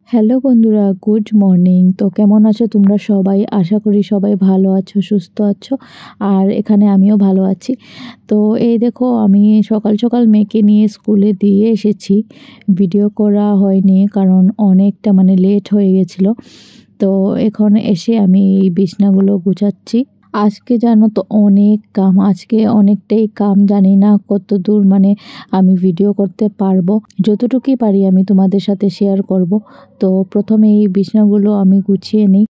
Hello বন্ধুরা, good morning. তো কেমন আছো তোমরা সবাই? আশা করি সবাই ভালো আছো, সুস্থ আছো। আর এখানে আমিও ভালো আছি। তো এই দেখো, আমি সকাল সকাল মেয়েকে নিয়ে স্কুলে দিয়ে এসেছি। ভিডিও করা হয়নি কারণ অনেকটা লেট হয়ে গেছিলো। তো এখন এসে আমি এই বিছনাগুলো গুছাচ্ছি। আজকে জানো তো অনেক কাম, আজকে অনেকটাই কাম। জানি না কত দূর আমি ভিডিও করতে পারবো। যতটুকুই পারি আমি তোমাদের সাথে শেয়ার করব। তো প্রথমে এই বিছনাগুলো আমি গুছিয়ে নিই।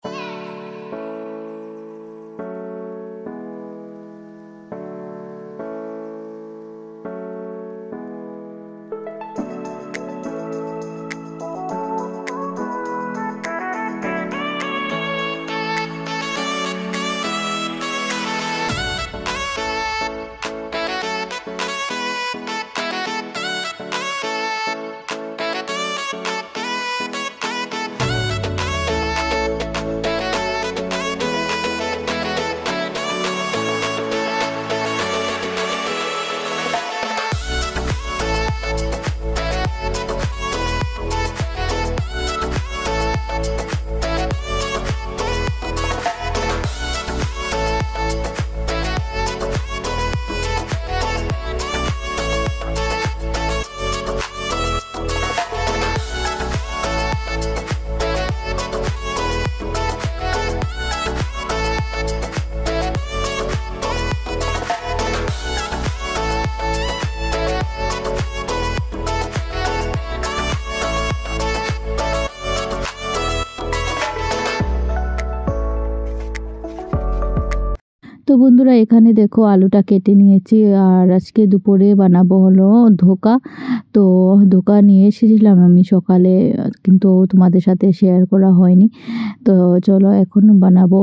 তো বন্ধুরা, এখানে দেখো আলুটা কেটে নিয়েছি। আর আজকে দুপুরে বানাবো হলো ধোকা। তো ধোকা নিয়ে এসেছিলাম আমি সকালে, কিন্তু তোমাদের সাথে শেয়ার করা হয়নি। তো চলো এখন বানাবো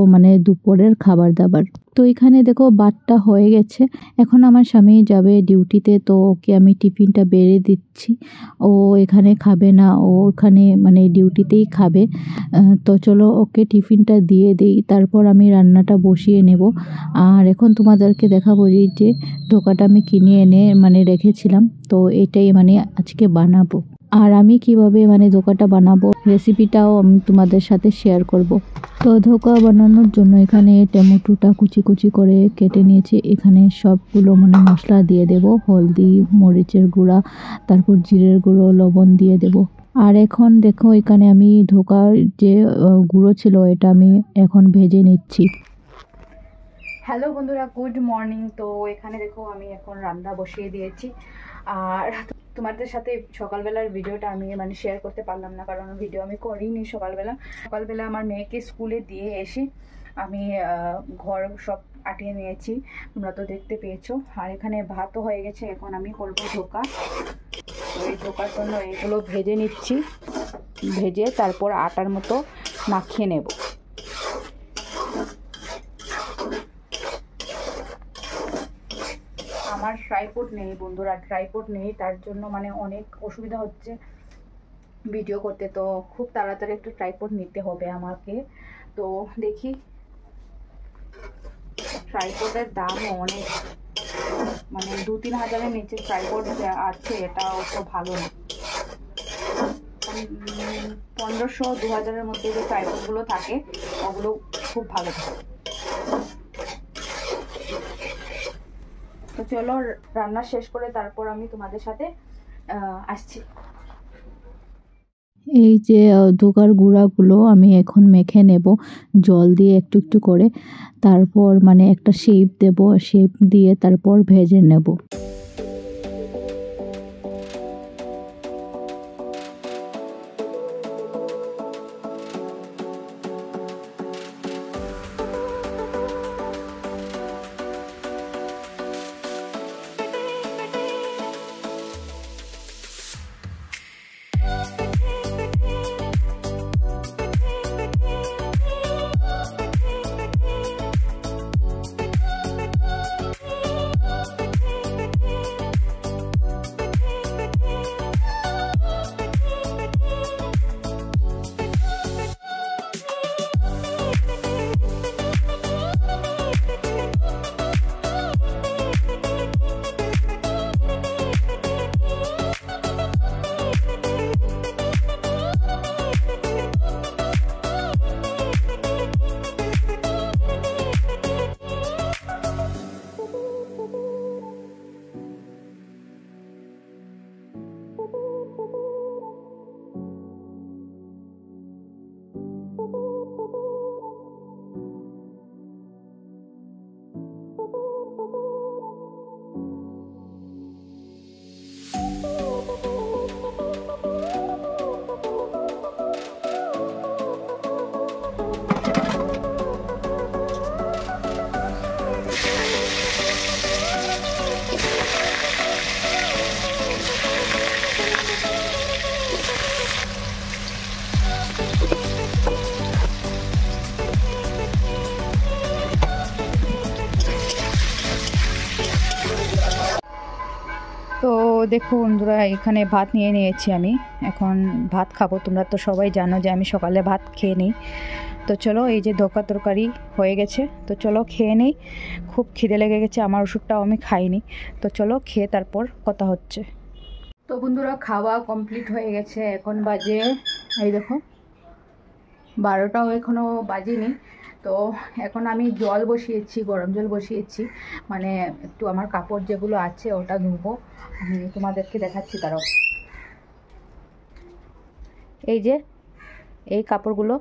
দুপুরের খাবার দাবার। তো এখানে দেখো ভাতটা হয়ে গেছে। এখন আমার স্বামী যাবে ডিউটিতে, তো ওকে আমি টিফিনটা বেড়ে দিচ্ছি। ও এখানে খাবে না, ও ওখানে ডিউটিতেই খাবে। তো চলো ওকে টিফিনটা দিয়ে দিই, তারপর আমি রান্নাটা বসিয়ে নেব। আর এখন তোমাদেরকে দেখাবো যে ধোকাটা আমি কিনে এনে রেখেছিলাম। তো এটাই আজকে বানাবো। আর আমি কিভাবে ধোকাটা বানাবো রেসিপিটাও আমি তোমাদের সাথে শেয়ার করব। তো ধোকা বানানোর জন্য এখানে টমেটোটা কুচি কুচি করে কেটে নিয়েছি। এখানে সবগুলো মশলা দিয়ে দেব, হলদি, মরিচের গুঁড়া, তারপর জিরের গুঁড়ো, লবণ দিয়ে দেব। আর এখন দেখো এখানে আমি ধোকার যে গুঁড়ো ছিল এটা আমি এখন ভেজে নিচ্ছি। হ্যালো বন্ধুরা, গুড মর্নিং। তো এখানে দেখো আমি এখন রান্না বসিয়ে দিয়েছি। আর তোমাদের সাথে সকালবেলার ভিডিওটা আমি শেয়ার করতে পারলাম না, কারণ ভিডিও আমি করিনি সকালবেলা আমার মেয়েকে স্কুলে দিয়ে এসে আমি ঘর সব আটিয়ে নিয়েছি, তোমরা তো দেখতে পেয়েছো। আর এখানে ভাতও হয়ে গেছে, এখন আমি করবো ধোকা। তো এই ধোকার জন্য এগুলো ভেজে নিচ্ছি, ভেজে তারপর আটার মতো মাখিয়ে নেব। আমার ট্রাইপড নেই বন্ধুরা, ট্রাইপড নেই, তার জন্য অনেক অসুবিধা হচ্ছে ভিডিও করতে। তো খুব তাড়াতাড়ি একটু ট্রাইপড নিতে হবে আমাকে। তো দেখি, ট্রাইপডের দাম অনেক, 2-3 হাজারের নিচে ট্রাইপড আছে, এটাও তো ভালো না। 1500-2000-এর মধ্যে যে ট্রাইপডগুলো থাকে ওগুলো খুব ভালো থাকে। তো চলো রান্না শেষ করে তারপর আমি তোমাদের সাথে আসছি। এই যে ধোকার গুঁড়াগুলো আমি এখন মেখে নেব জল দিয়ে একটু একটু করে। তারপর একটা শেপ দেব, শেপ দিয়ে তারপর ভেজে নেব। তো দেখো বন্ধুরা, এখানে ভাত নিয়ে নিয়েছি আমি, এখন ভাত খাবো। তোমরা তো সবাই জানো যে আমি সকালে ভাত খেয়ে নিই। তো চলো, এই যে ধোকা তরকারি হয়ে গেছে, তো চলো খেয়ে নিই। খুব খিদে লেগে গেছে, আমার ওষুধটাও আমি খাইনি। তো চলো খেয়ে তারপর কথা হচ্ছে। তো বন্ধুরা, খাওয়া কমপ্লিট হয়ে গেছে, এখন বাজে এই দেখো 12টাও এখনও বাজেনি। তো এখন আমি জল বসিয়েছি, গরম জল বসিয়েছি, মানে একটু আমার কাপড় যেগুলো আছে ওটা ধুবো। আমি তোমাদেরকে দেখাচ্ছি, তারাও এই যে এই কাপড়গুলো,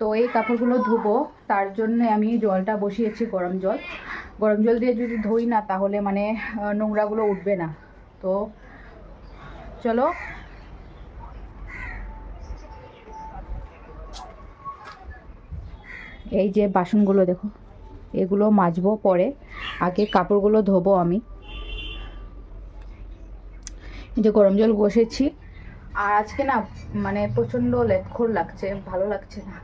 তো এই কাপড়গুলো ধুবো, তার জন্য আমি জলটা বসিয়েছি গরম জল। গরম জল দিয়ে যদি ধুই না তাহলে মানে নোংরাগুলো উঠবে না। তো চলো, এই যে বাসনগুলো দেখো, এগুলো মাজবো পরে, আগে কাপড়গুলো ধোবো আমি। এই যে গরম জল বসেছি, আর আজকে না মানে প্রচণ্ড লেটখোর লাগছে, ভালো লাগছে না।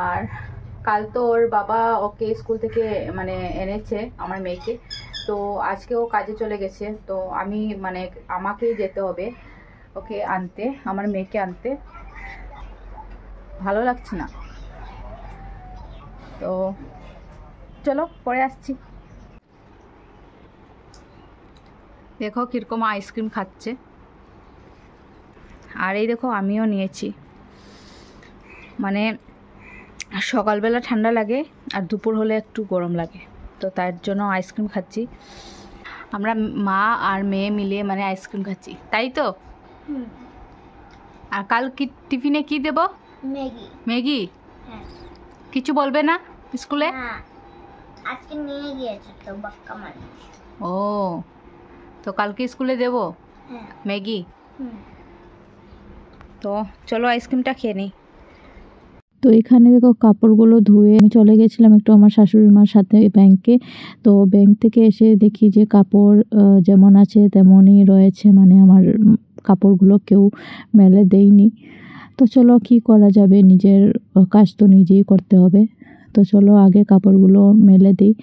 আর কাল তো ওর বাবা ওকে স্কুল থেকে মানে এনেছে আমার মেয়েকে, তো আজকে ও কাজে চলে গেছে। তো আমি মানে আমাকেই যেতে হবে ওকে আনতে, আমার মেয়েকে আনতে। ভালো লাগছে না, তো চলো পরে আসছি। দেখো কীরকম আইসক্রিম খাচ্ছে, আর এই দেখো আমিও নিয়েছি। মানে সকালবেলা ঠান্ডা লাগে আর দুপুর হলে একটু গরম লাগে, তো তার জন্য আইসক্রিম খাচ্ছি। আমরা মা আর মেয়ে মিলে মানে আইসক্রিম খাচ্ছি, তাই তো। আর কাল কি টিফিনে কি দেব? ম্যাগি। ম্যাগি? হ্যাঁ। কিছু বলবে না স্কুলে? আজকে নিয়ে গিয়েছে তো বাক্কা মানে। ও, তো কালকে স্কুলে দেব হ্যাঁ ম্যাগি। তো চলো আইসক্রিমটা খেয়ে নিই। তো এখানে দেখো কাপড়গুলো ধুয়ে আমি চলে গেছিলাম একটু আমার শাশুড়ি মার সাথে ব্যাংকে। তো ব্যাংক থেকে এসে দেখি যে কাপড় যেমন আছে তেমনই রয়েছে, মানে আমার কাপড়গুলো কেউ মেলে দেয়নি। তো চলো কি করা যাবে, নিজের কাজ তো নিজেই করতে হবে। তো চলো আগে কাপড়গুলো মেলে দিই।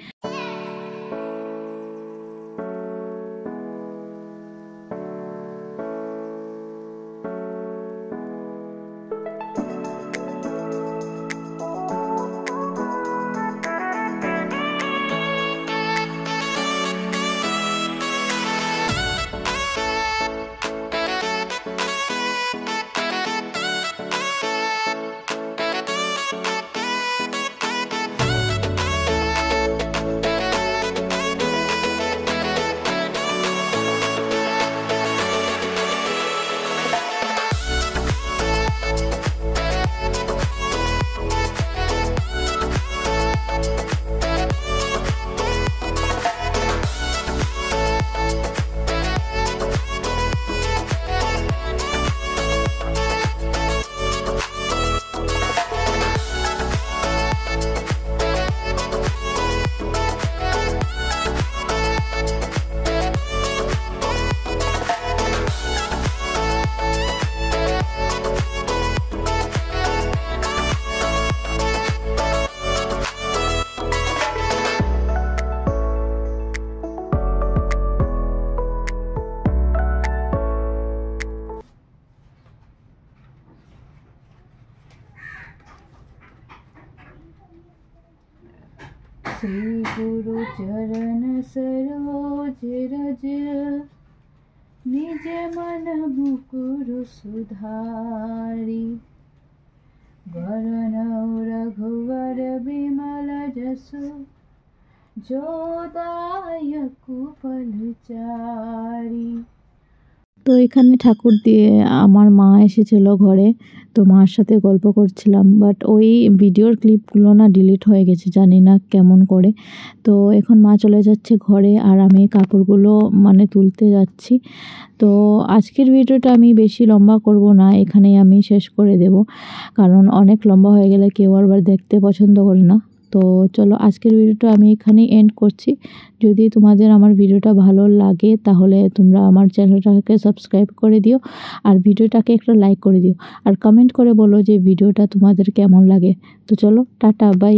श्री गुरु चरण सरोज रज, निज मन मुकुर सुधारी। वरनौ रघुवर बिमल जसु, जो दायकु फलचारी। তো এখানে ঠাকুর দিয়ে আমার মা এসেছিল ঘরে, তো মার সাথে গল্প করছিলাম, বাট ওই ভিডিওর ক্লিপগুলো না ডিলিট হয়ে গেছে, জানি না কেমন করে। তো এখন মা চলে যাচ্ছে ঘরে আর আমি কাপড়গুলো মানে তুলতে যাচ্ছি। তো আজকের ভিডিওটা আমি বেশি লম্বা করব না, এখানেই আমি শেষ করে দেব, কারণ অনেক লম্বা হয়ে গেলে কেউ আবার দেখতে পছন্দ করে না। তো চলো আজকের ভিডিওটা আমি এখানেই এন্ড করছি। যদি তোমাদের আমার ভিডিওটা ভালো লাগে তাহলে তোমরা আমার চ্যানেলটাকে সাবস্ক্রাইব করে দিও, আর ভিডিওটাকে একটা লাইক করে দিও, আর কমেন্ট করে বলো যে ভিডিওটা তোমাদের কেমন লাগে। তো চলো টাটা, বাই।